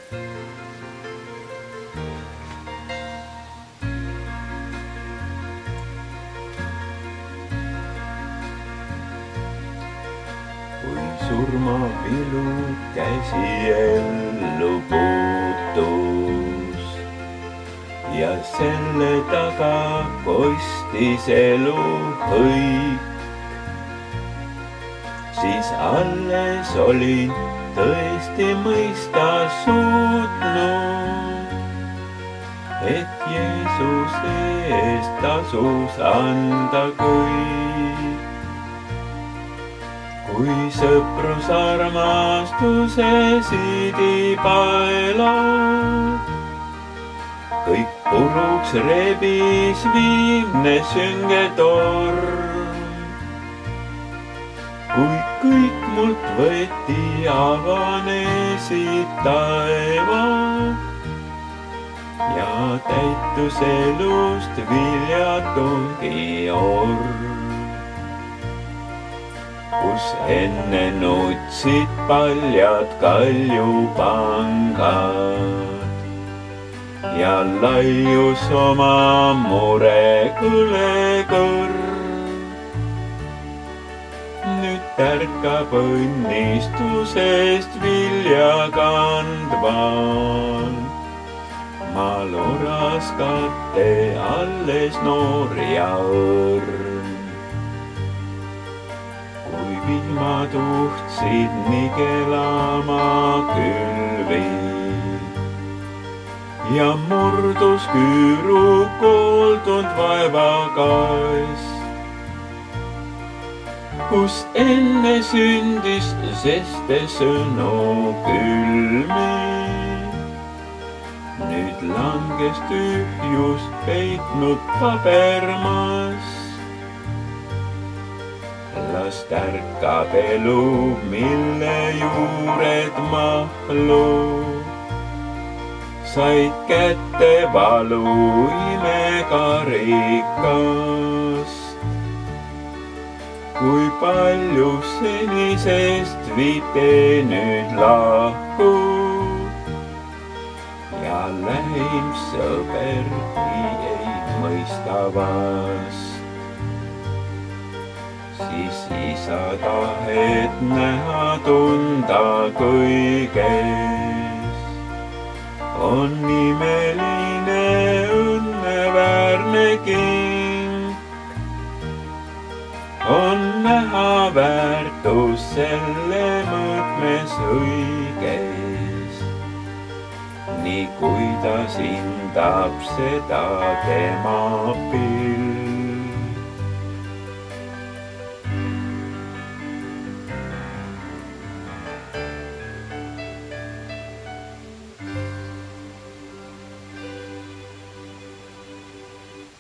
Kui surmapilu käsi ellu puutus ja selle taga kostis elu hõik, siis alles olin tõesti mõista suutnud, et Jeesuse eest tasus anda kõik. Kui sõprus armastuse sidipaelad kõik puruks rebis viimne sünge torm. Kui kõik mult võeti, avanesid taevad ja täitus elust viljatungi orm. Kus enne nutsid paljad kaljupangad ja laius oma mure kõlekõrv. Nüüd tärkab õnnistusest vilja kandval maal oraskate alles noor ja õrn. Kui vihmad uhtsid nigelama külvid ja murdus küüru kooldunud vaevakas, kus enne sündis seste sõnu külmi. Nüüd langes tühjust peitnud pabermas. Las tärkab elu, mille juured mahlu said kätte valu imekarikast. Kui palju senisest viib tee nüüd lahku ja lähim sõbergi ei mõista vast. Siis isa tahet näha tunda kõiges on imeline õnneväärne king. On näha väärtus selle mõõtmes õiges, nii kui ta hindab seda tema pilt.